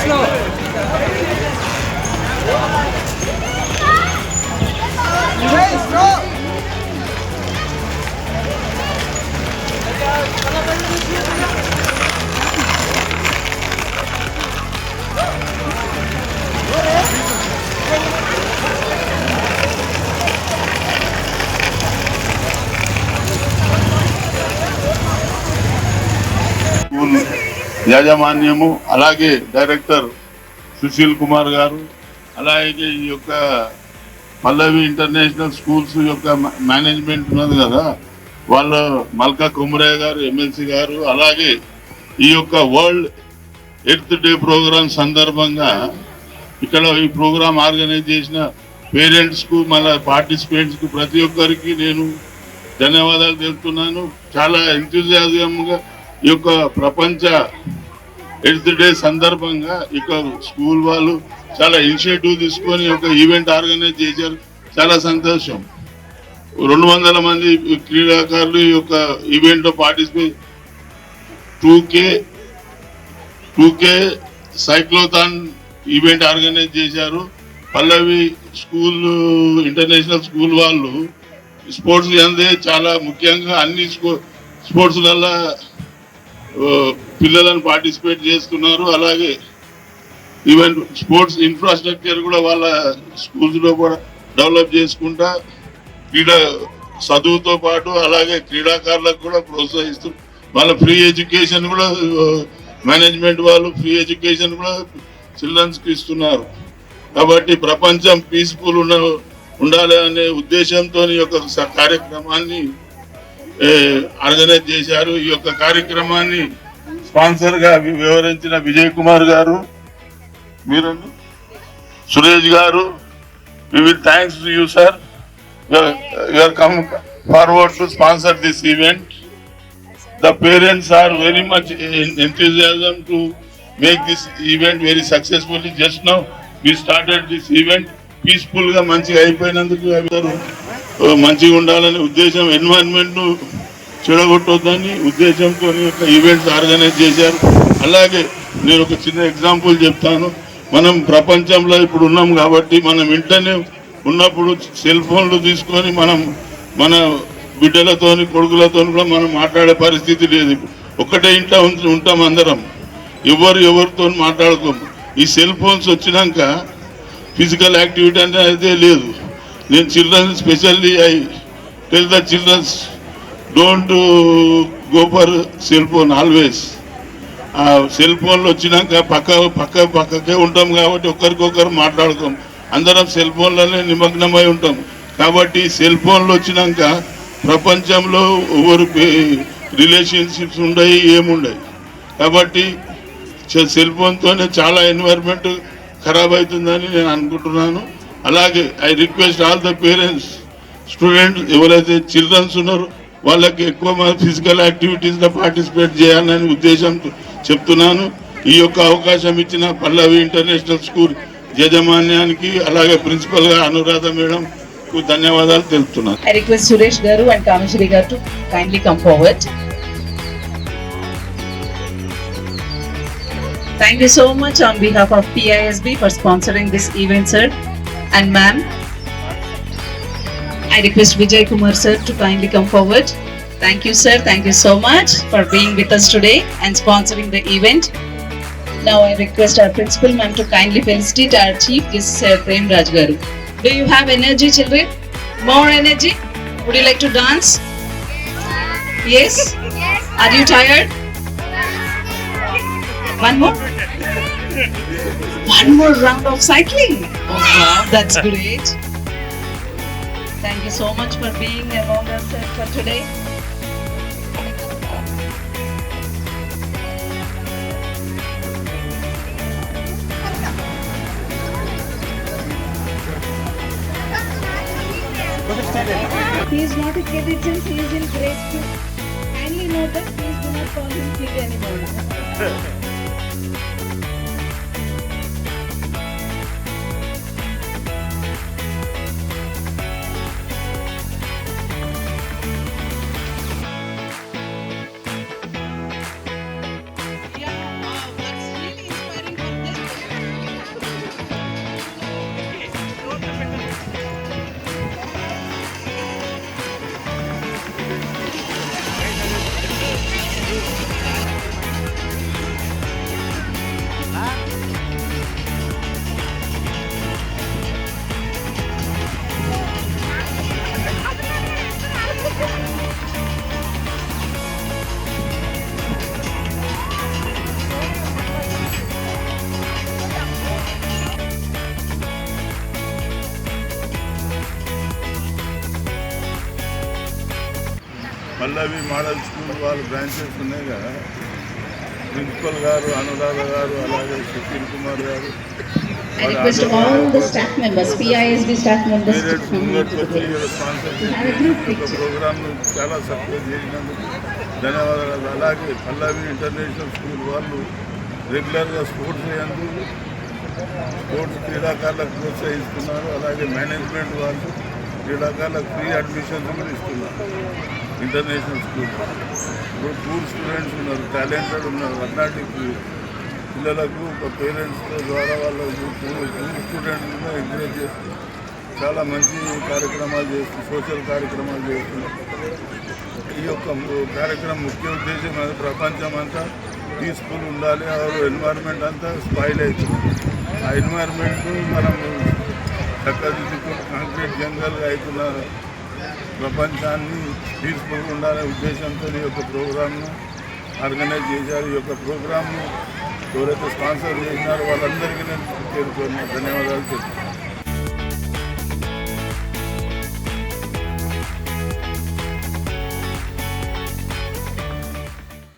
Slow. యాజమాన్యము అలాగే director Sushil Kumar గారు అలాగే ఈ యొక్క పల్లవి ఇంటర్నేషనల్ స్కూల్స్ యొక్క మేనేజ్మెంట్ ఉన్నది కదా వాళ్ళు మల్కా కుమరయ్య గారు ఎమ్మెల్సీ గారు అలాగే ఈ యొక్క వరల్డ్ ఎర్త్ డే ప్రోగ్రాం సందర్భంగా ఇక్కడ ఈ ప్రోగ్రాం ఆర్గనైజ్ చేసిన పేరెంట్స్ కు మళ్ళీ పార్టిసిపెంట్స్ కు ప్రతి ఒక్కరికి నేను ధన్యవాదాలు తెలుపుతున్నాను. చాలా ఎంతూజియాజంగా ఈ యొక్క ప్రపంచ ఎర్త్ డే సందర్భంగా ఇక స్కూల్ వాళ్ళు చాలా ఇనిషియేటివ్ తీసుకొని ఒక ఈవెంట్ ఆర్గనైజ్ చేశారు. చాలా సంతోషం. 200 మంది క్రీడాకారులు ఈ యొక్క ఈవెంట్ లో participate 2K cyclothon event organise చేశారు. పల్లవి స్కూల్ ఇంటర్నేషనల్ స్కూల్ వాళ్ళు స్పోర్ట్స్ అందే చాలా ముఖ్యంగా అన్ని స్పోర్ట్స్లలో పిల్లలను పార్టిసిపేట్ చేస్తున్నారు. అలాగే ఈవెన్ స్పోర్ట్స్ ఇన్ఫ్రాస్ట్రక్చర్ కూడా వాళ్ళ స్కూల్స్ లో కూడా డెవలప్ చేసుకుంటా చదువుతో పాటు అలాగే క్రీడాకారులకు కూడా ప్రోత్సహిస్తూ వాళ్ళ ఫ్రీ ఎడ్యుకేషన్ కూడా మేనేజ్మెంట్ వాళ్ళు ఫ్రీ ఎడ్యుకేషన్ కూడా చిల్డ్రన్స్ కి ఇస్తున్నారు. కాబట్టి ప్రపంచం పీస్ఫుల్ ఉండాలి అనే ఉద్దేశంతో ఈ యొక్క కార్యక్రమాన్ని ఆర్గనైజ్ చేశారు. ఈ యొక్క కార్యక్రమాన్ని స్పాన్సర్ గా వివరించిన విజయ్ కుమార్ గారు, మీరు సురేష్ గారు, we will thanks to you sir. You are come forward to sponsor this event. The parents are very much enthusiasm to make this event very successfully. Just now we started this event peaceful గా మంచిగా అయిపోయినందుకు మంచిగా ఉండాలనే ఉద్దేశం, environment ను చెడగొట్టొద్దని ఉద్దేశంతో events organise చేశారు. అలాగే నేను ఒక చిన్న ఎగ్జాంపుల్ చెప్తాను. మనం ప్రపంచంలో ఇప్పుడు ఉన్నాం కాబట్టి మనం ఇంటనే ఉన్నప్పుడు సెల్ ఫోన్లు తీసుకొని మన బిడ్డలతో కొడుకులతో కూడా మనం మాట్లాడే పరిస్థితి లేదు. ఒక్కటే ఇంట ఉంటాం అందరం, ఎవరితో మాట్లాడుకోము. ఈ సెల్ ఫోన్స్ వచ్చినాక ఫిజికల్ యాక్టివిటీ అనేది లేదు. నేను children's specially I tell the children's don't go for cell phone always. ఆ సెల్ ఫోన్లు వచ్చినాక పక్కకే ఉంటాం కాబట్టి ఒకరికొకరు మాట్లాడుకోం, అందరం సెల్ ఫోన్లోనే నిమగ్నమై ఉంటాం. కాబట్టి సెల్ ఫోన్లు వచ్చినాక ప్రపంచంలో ఎవరు రిలేషన్షిప్స్ ఉండయి ఏముండయి. కాబట్టి సెల్ ఫోన్తోనే చాలా ఎన్వైరన్మెంట్ ఖరాబ్ అవుతుందని నేను అనుకుంటున్నాను. అలాగే I request all the parents, students ఎవరైతే చిల్డ్రన్స్ ఉన్నారో వాళ్ళకి ఎక్కువ ఫిజికల్ యాక్టివిటీస్లో పార్టిసిపేట్ చేయాలని ఉద్దేశంతో చెప్తున్నాను. ఈ యొక్క అవకాశం ఇచ్చిన పల్లవి ఇంటర్నేషనల్ స్కూల్ యాజమాన్యానికి అలాగే ప్రిన్సిపల్ గా అనురాధ మేడం కు ధన్యవాదాలు తెలుపుతున్నాను. I request Suresh Garu and Kameshwari Garu to kindly come forward. Thank you so much on behalf of PISB for sponsoring this event, sir. And ma'am, I request Vijay Kumar sir to kindly come forward. Thank you sir, thank you so much for being with us today and sponsoring the event. Now I request our principal ma'am to kindly felicitate our chief guest, Sir Prem Raj Garu. Do you have energy, children? More energy? Would you like to dance? Yes? Are you tired? One more? One more round of cycling? Oh wow, that's great. Thank you so much for being among us for today. He is not a kid itself, he is in grade 2. Kindly note that please do not call him kid anymore. Yeah, wow, that's really inspiring for this. Pallavi model school వాళ్ళ branches ఉన్నాయి కదా, principal గారు అనురాధ గారు అలాగే సుశీల్ కుమార్ గారు I request all the staff members, PISB staff members to periods come ముంగట్టు to the వచ్చి place. Sponsor Have a group చేసి picture. ప్రోగ్రామ్ను చాలా సక్సెస్ చేసినందుకు ధన్యవాదాలు. అలాగే పల్లవి ఇంటర్నేషనల్ స్కూల్ వాళ్ళు రెగ్యులర్గా స్పోర్ట్స్ చేయందుకు స్పోర్ట్స్ క్రీడాకారులకు ప్రోత్సహిస్తున్నారు. అలాగే మేనేజ్మెంట్ వాళ్ళు క్రీడాకారులకు ఫ్రీ అడ్మిషన్స్ కూడా ఇస్తున్నారు. ఇంటర్నేషనల్ స్కూల్ ఇప్పుడు పూర్ స్టూడెంట్స్ ఉన్నారు, టాలెంటెడ్ ఉన్నారు, అట్లాంటిక్ పిల్లలకు ఒక పేరెంట్స్ ద్వారా వాళ్ళకు పూర్ స్టూడెంట్స్ కూడా ఎంకరేజ్ చేస్తున్నారు. చాలా మంచి కార్యక్రమాలు చేస్తున్నారు, సోషల్ కార్యక్రమాలు చేస్తున్నారు. ఈ యొక్క కార్యక్రమం ముఖ్య ఉద్దేశం అది ప్రపంచం అంతా పీస్ఫుల్ ఉండాలి. ఎన్వైర్న్మెంట్ అంతా స్పాయిల్ అవుతుంది. ఆ ఎన్వైర్న్మెంట్ మనం చక్కదిద్దుకుని కాంక్రీట్ జంగల్గా అవుతున్న ప్రపంచాన్ని పీస్ఫుల్గా ఉండాలనే ఉద్దేశంతో ఈ యొక్క ప్రోగ్రామ్ను ఆర్గనైజ్ చేశారు. ఈ యొక్క ప్రోగ్రామ్ను ఎవరైతే స్పాన్సర్ చేసినారో వాళ్ళందరికీ నేను ధన్యవాదాలు చెప్తున్నాను.